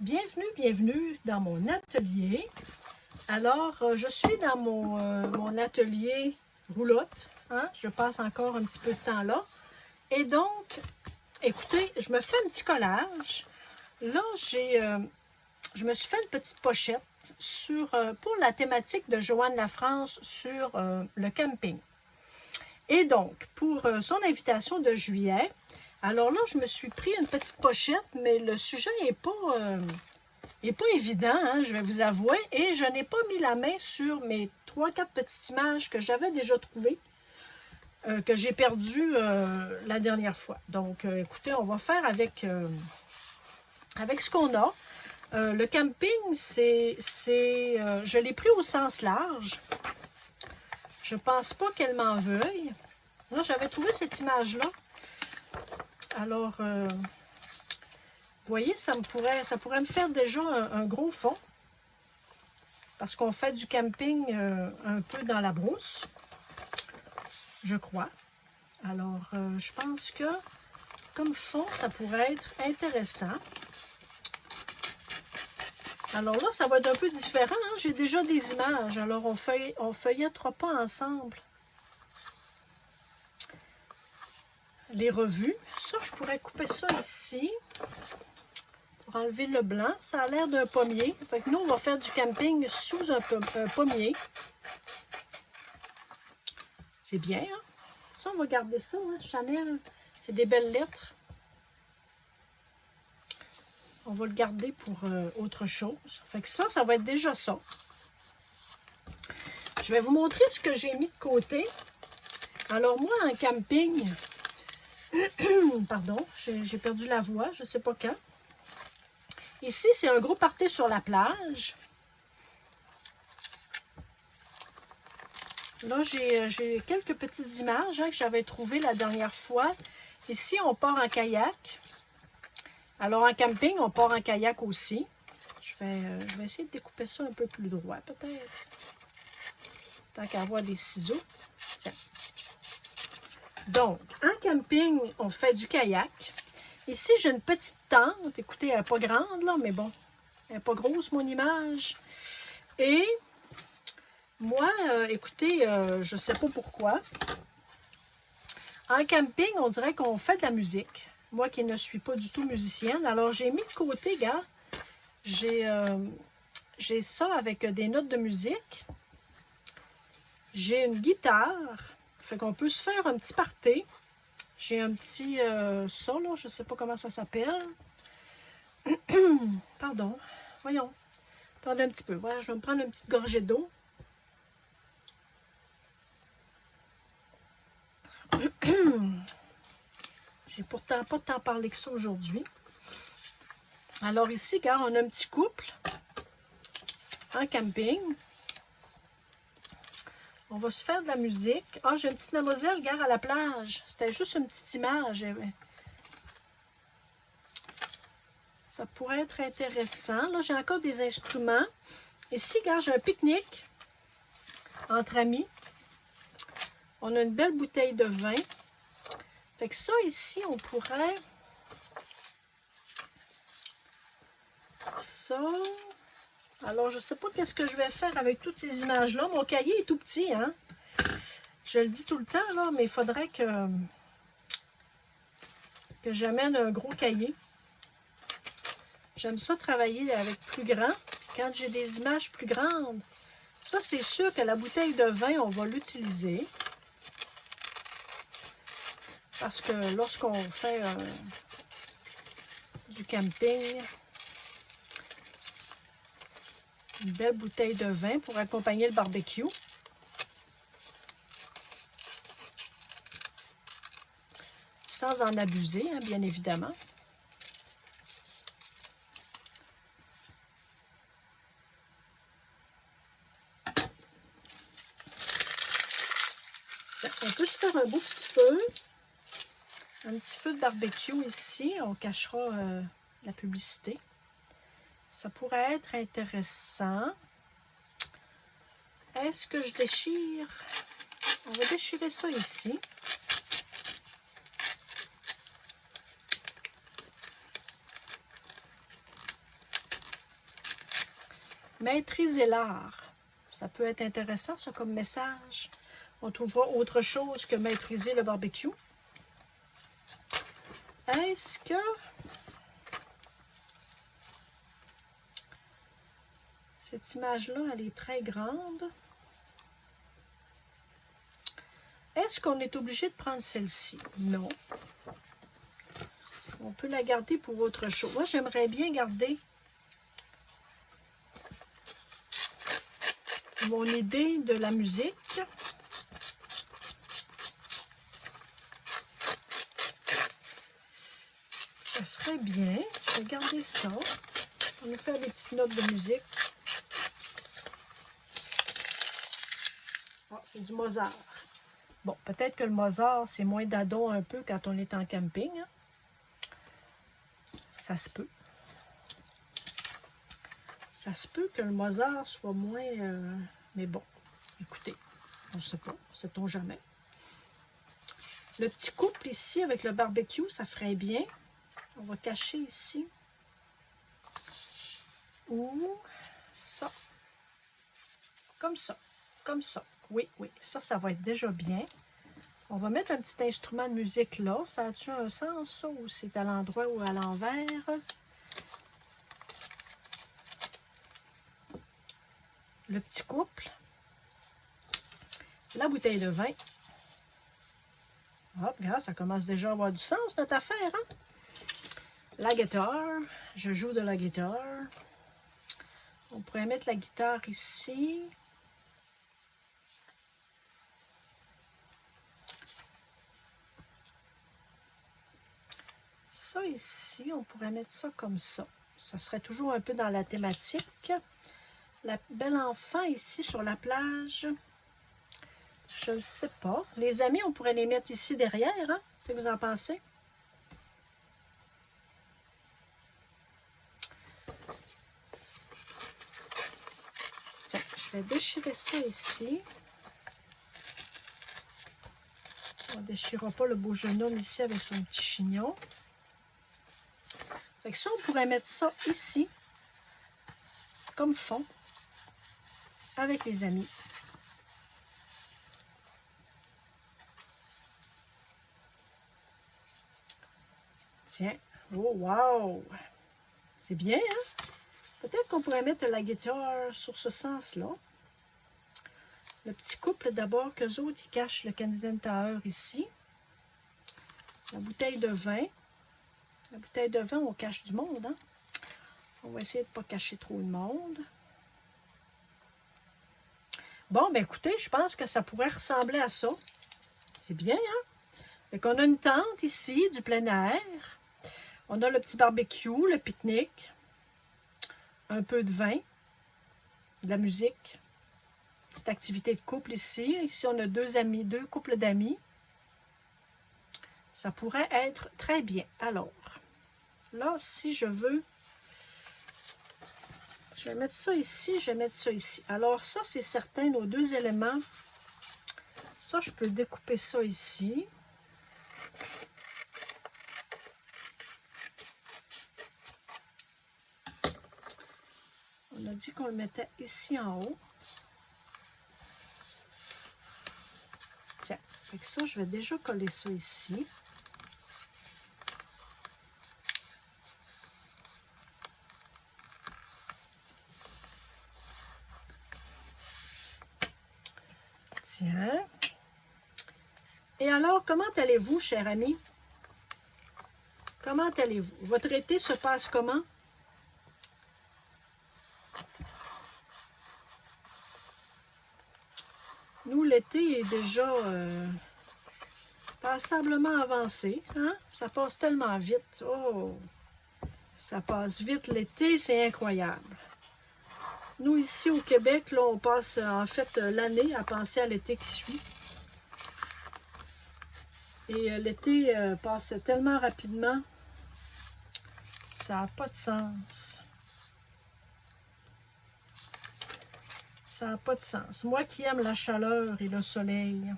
Bienvenue dans mon atelier. Alors, je suis dans mon atelier roulotte. Hein? Je passe encore un petit peu de temps là. Et donc, écoutez, je me fais un petit collage. Là, je me suis fait une petite pochette pour la thématique de Joanne Lafrance sur le camping. Et donc, pour son invitation de juillet, alors là, je me suis pris une petite pochette, mais le sujet n'est pas évident, hein, je vais vous avouer. Et je n'ai pas mis la main sur mes 3-4 petites images que j'avais déjà trouvées, que j'ai perdues la dernière fois. Donc, écoutez, on va faire avec ce qu'on a. Le camping, je l'ai pris au sens large. Je pense pas qu'elle m'en veuille. Là, j'avais trouvé cette image-là. Alors, vous voyez, ça pourrait me faire déjà un gros fond. Parce qu'on fait du camping un peu dans la brousse, je crois. Alors, je pense que comme fond, ça pourrait être intéressant. Alors là, ça va être un peu différent. Hein? J'ai déjà des images. Alors, on feuillettera pas ensemble les revues. Ça, je pourrais couper ça ici pour enlever le blanc. Ça a l'air d'un pommier. Fait que nous, on va faire du camping sous un pommier. C'est bien, hein? Ça, on va garder ça, hein? Chanel. C'est des belles lettres. On va le garder pour autre chose. Fait que ça va être déjà ça. Je vais vous montrer ce que j'ai mis de côté. Alors moi, en camping, pardon, j'ai perdu la voix, je ne sais pas quand. Ici, c'est un gros party sur la plage. Là, j'ai quelques petites images que j'avais trouvées la dernière fois. Ici, on part en kayak. Alors, en camping, on part en kayak aussi. Je vais essayer de découper ça un peu plus droit, peut-être. Tant qu'à avoir des ciseaux. Tiens. Donc, en camping, on fait du kayak. Ici, j'ai une petite tente. Écoutez, elle n'est pas grande, là, mais bon. Elle n'est pas grosse, mon image. Et moi, écoutez, je ne sais pas pourquoi. En camping, on dirait qu'on fait de la musique. Moi qui ne suis pas du tout musicienne. Alors, j'ai mis de côté, gars, j'ai ça avec des notes de musique. J'ai une guitare. Fait qu'on peut se faire un petit party. J'ai un petit ça, là, je ne sais pas comment ça s'appelle. Pardon. Voyons. Attendez un petit peu. Voilà, je vais me prendre une petite gorgée d'eau. J'ai pourtant pas tant parlé que ça aujourd'hui. Alors ici, regarde, on a un petit couple en camping. On va se faire de la musique. Ah, j'ai une petite demoiselle, regarde, à la plage. C'était juste une petite image. Ça pourrait être intéressant. Là, j'ai encore des instruments. Ici, regarde, j'ai un pique-nique entre amis. On a une belle bouteille de vin. Fait que ça, ici, on pourrait... Ça... Alors, je ne sais pas qu'est-ce que je vais faire avec toutes ces images-là. Mon cahier est tout petit, hein? Je le dis tout le temps, là, mais il faudrait que j'amène un gros cahier. J'aime ça travailler avec plus grand. Quand j'ai des images plus grandes, ça, c'est sûr que la bouteille de vin, on va l'utiliser. Parce que lorsqu'on fait du camping, une belle bouteille de vin pour accompagner le barbecue. Sans en abuser, hein, bien évidemment. On peut se faire un beau petit feu. Un petit feu de barbecue ici. On cachera la publicité. Ça pourrait être intéressant. Est-ce que je déchire? On va déchirer ça ici. Maîtriser l'art. Ça peut être intéressant, ça, comme message. On trouvera autre chose que maîtriser le barbecue. Est-ce que... Cette image-là, elle est très grande. Est-ce qu'on est obligé de prendre celle-ci? Non. On peut la garder pour autre chose. Moi, j'aimerais bien garder mon idée de la musique. Ça serait bien. Je vais garder ça. On va faire des petites notes de musique. Ah, c'est du Mozart. Bon, peut-être que le Mozart, c'est moins dadon un peu quand on est en camping. Hein? Ça se peut. Ça se peut que le Mozart soit moins... mais bon, écoutez, on ne sait pas, sait-on jamais. Le petit couple ici avec le barbecue, ça ferait bien. On va cacher ici. Ou ça. Comme ça. Comme ça. Oui, oui. Ça va être déjà bien. On va mettre un petit instrument de musique là. Ça a-tu un sens, ça? Ou c'est à l'endroit ou à l'envers? Le petit couple. La bouteille de vin. Hop, regarde, ça commence déjà à avoir du sens, notre affaire, hein? La guitare. Je joue de la guitare. On pourrait mettre la guitare ici. Ça ici, on pourrait mettre ça comme ça. Ça serait toujours un peu dans la thématique. La belle enfant ici sur la plage. Je ne sais pas. Les amis, on pourrait les mettre ici derrière, hein? Si vous en pensez. Tiens, je vais déchirer ça ici. On ne déchirera pas le beau jeune homme ici avec son petit chignon. Fait que ça, on pourrait mettre ça ici, comme fond, avec les amis. Tiens. Oh, wow! C'est bien, hein? Peut-être qu'on pourrait mettre la guitare sur ce sens-là. Le petit couple, d'abord, qu'eux autres, ils cachent le Canadian Tower ici. La bouteille de vin. La bouteille de vin, on cache du monde, hein? On va essayer de ne pas cacher trop de monde. Bon, ben écoutez, je pense que ça pourrait ressembler à ça. C'est bien, hein? Fait qu'on a une tente ici, du plein air. On a le petit barbecue, le pique-nique. Un peu de vin. De la musique. Petite activité de couple ici. Ici, on a deux couples d'amis. Ça pourrait être très bien. Alors, là, si je veux... Je vais mettre ça ici, je vais mettre ça ici. Alors, ça, c'est certain, nos deux éléments. Ça, je peux découper ça ici. On a dit qu'on le mettait ici en haut. Tiens, avec ça, je vais déjà coller ça ici. Tiens. Et alors, comment allez-vous, chers amis? Comment allez-vous? Votre été se passe comment? Nous, l'été est déjà passablement avancé. Hein? Ça passe tellement vite. Oh! Ça passe vite l'été, c'est incroyable. Nous, ici au Québec, là, on passe en fait l'année à penser à l'été qui suit. Et l'été passe tellement rapidement, ça n'a pas de sens. Ça n'a pas de sens. Moi qui aime la chaleur et le soleil.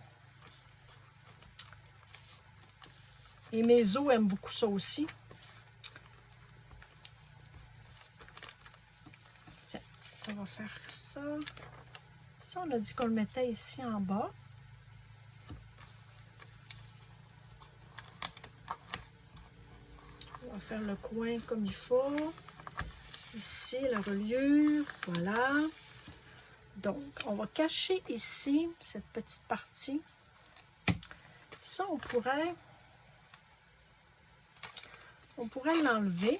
Et mes os aiment beaucoup ça aussi. Tiens. on va faire ça. Ça, on a dit qu'on le mettait ici en bas. On va faire le coin comme il faut. Ici, la reliure. Voilà. Donc, on va cacher ici cette petite partie. Ça, on pourrait l'enlever.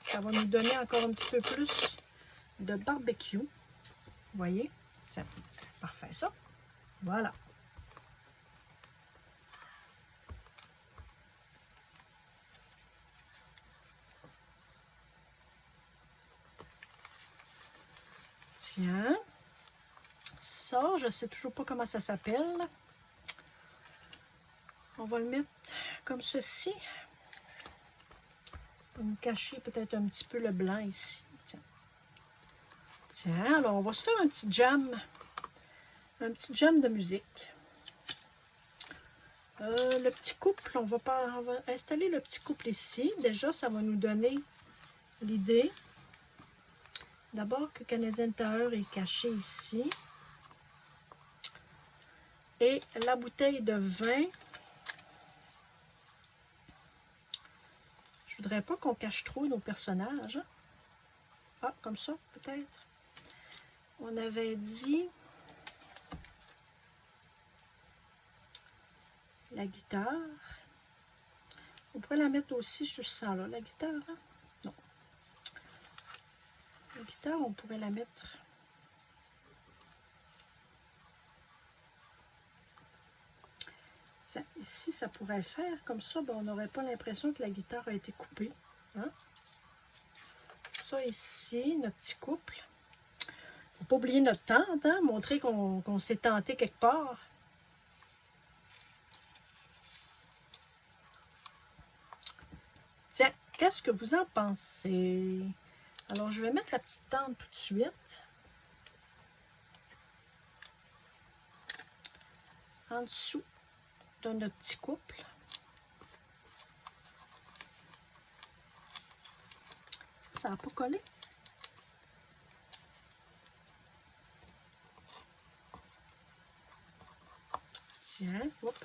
Ça va nous donner encore un petit peu plus de barbecue. Vous voyez? Tiens, parfait ça. Voilà. Tiens. Ça, je ne sais toujours pas comment ça s'appelle. On va le mettre comme ceci. On va me cacher peut-être un petit peu le blanc ici. Tiens. Tiens, alors on va se faire un petit jam. Un petit jam de musique. Le petit couple, on va installer le petit couple ici. Déjà, ça va nous donner l'idée. D'abord que Canadian Tower est caché ici. Et la bouteille de vin. Je voudrais pas qu'on cache trop nos personnages. Ah, comme ça, peut-être. On avait dit la guitare. On pourrait la mettre aussi sur ça, là. La guitare, hein? Non. La guitare, on pourrait la mettre. Tiens, ici, ça pourrait le faire. Comme ça, ben, on n'aurait pas l'impression que la guitare a été coupée. Hein? Ça ici, notre petit couple. Faut pas oublier notre tente, hein? Montrer qu'on s'est tenté quelque part. Tiens, qu'est-ce que vous en pensez? Alors, je vais mettre la petite tente tout de suite. En dessous de notre petit couple. Ça n'a pas collé. Tiens, hop.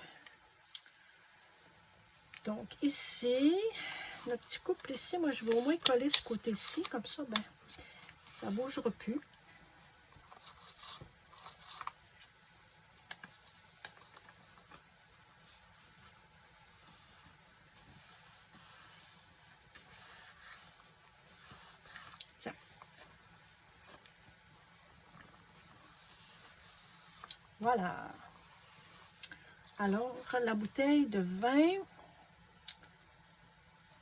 Donc ici, le petit couple ici, moi je vais au moins coller ce côté-ci, comme ça, ben, ça ne bougera plus. Tiens. Voilà. Alors, la bouteille de vin.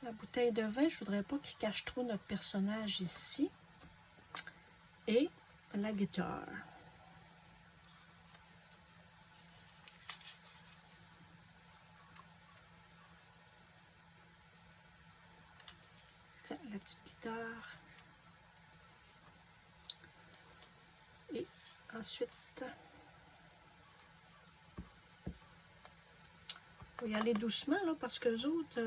La bouteille de vin, je ne voudrais pas qu'il cache trop notre personnage ici. Et la guitare. Tiens, la petite guitare. Et ensuite, il faut y aller doucement là, parce que les autres,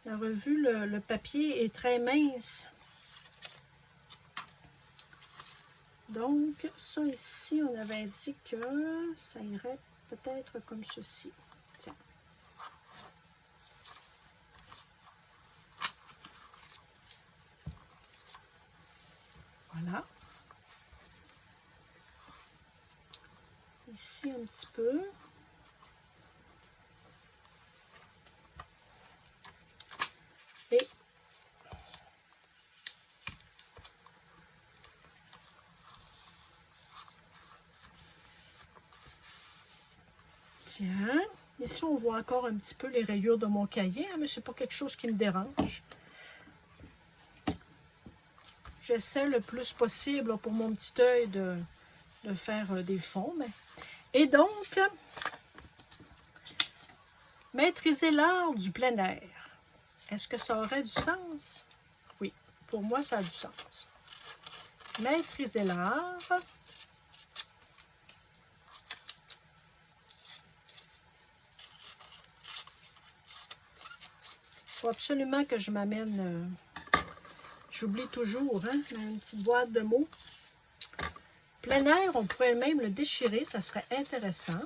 la revue, le papier est très mince. Donc, ça ici, on avait dit que ça irait peut-être comme ceci. Tiens. Voilà. Ici un petit peu. Et tiens, ici on voit encore un petit peu les rayures de mon cahier, hein, mais c'est pas quelque chose qui me dérange. J'essaie le plus possible là, pour mon petit œil de faire des fonds. Mais... Et donc, maîtriser l'art du plein air. Est-ce que ça aurait du sens? Oui, pour moi, ça a du sens. Maîtriser l'art. Il faut absolument que je m'amène J'oublie toujours, hein, une petite boîte de mots. Plein air, on pourrait même le déchirer, ça serait intéressant.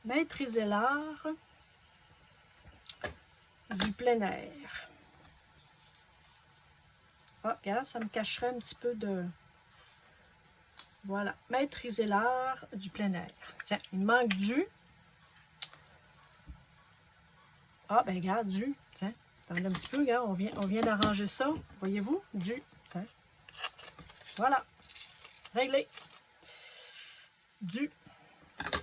Maîtriser l'art du plein air. Ah, regarde, ça me cacherait un petit peu de... Voilà, maîtriser l'art du plein air. Tiens, il manque du... Ah, ben regarde, du. Tiens, attendez un petit peu, regarde, on vient d'arranger ça. Voyez-vous? Du. Tiens. Voilà. Réglé. Du.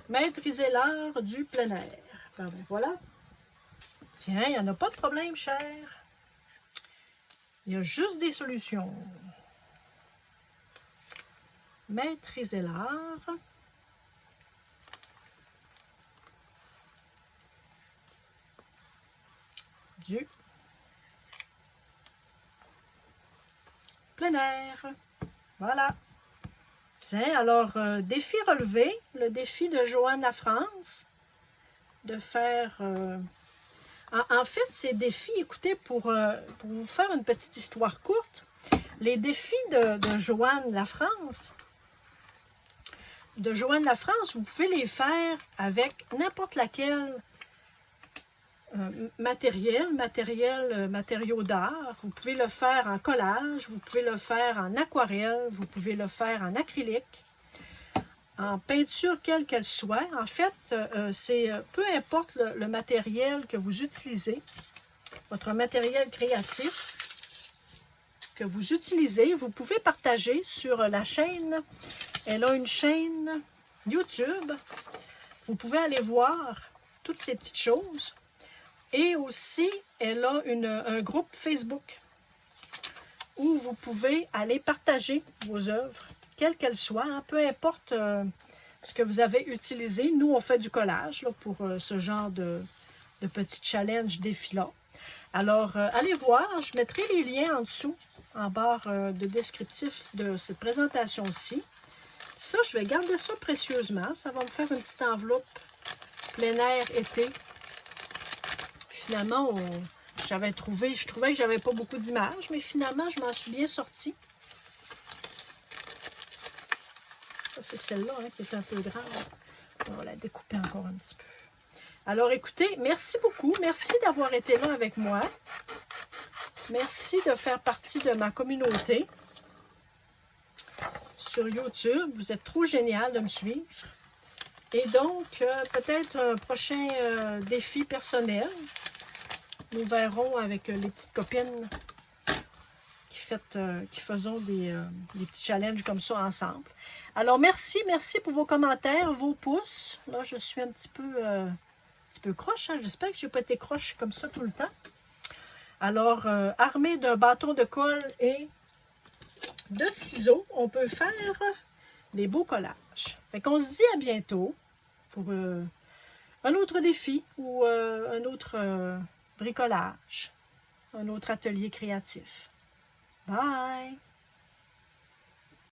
Maîtriser l'art du plein air. Ben, voilà. Tiens, il n'y en a pas de problème, cher. Il y a juste des solutions. Maîtriser l'art du plein air. Voilà. Tiens, alors, défi relevé, le défi de Joanne La France, de faire... En fait, ces défis, écoutez, pour vous faire une petite histoire courte, les défis de Joanne La France, vous pouvez les faire avec n'importe laquelle matériaux d'art. Vous pouvez le faire en collage, vous pouvez le faire en aquarelle, vous pouvez le faire en acrylique, en peinture quelle qu'elle soit. En fait, c'est peu importe le matériel que vous utilisez, votre matériel créatif que vous utilisez, vous pouvez partager sur la chaîne. Elle a une chaîne YouTube. Vous pouvez aller voir toutes ces petites choses. Et aussi, elle a un groupe Facebook où vous pouvez aller partager vos œuvres, quelles qu'elles soient, hein, peu importe ce que vous avez utilisé. Nous, on fait du collage là, pour ce genre de petits challenges défis-là. Alors, allez voir, je mettrai les liens en dessous, en barre de descriptif de cette présentation-ci. Ça, je vais garder ça précieusement. Ça va me faire une petite enveloppe plein air été. Finalement, je trouvais que j'avais pas beaucoup d'images, mais finalement, je m'en suis bien sortie. Ça, c'est celle-là hein, qui est un peu grande. On va la découper encore un petit peu. Alors, écoutez, merci beaucoup. Merci d'avoir été là avec moi. Merci de faire partie de ma communauté sur YouTube. Vous êtes trop génial de me suivre. Et donc, peut-être un prochain défi personnel. Nous verrons avec les petites copines qui faisons des petits challenges comme ça ensemble. Alors, merci pour vos commentaires, vos pouces. Là, je suis un petit peu croche. Hein? J'espère que je n'ai pas été croche comme ça tout le temps. Alors, armé d'un bâton de colle et de ciseaux, on peut faire des beaux collages. Fait qu'on se dit à bientôt pour un autre défi ou un autre bricolage, un autre atelier créatif. Bye!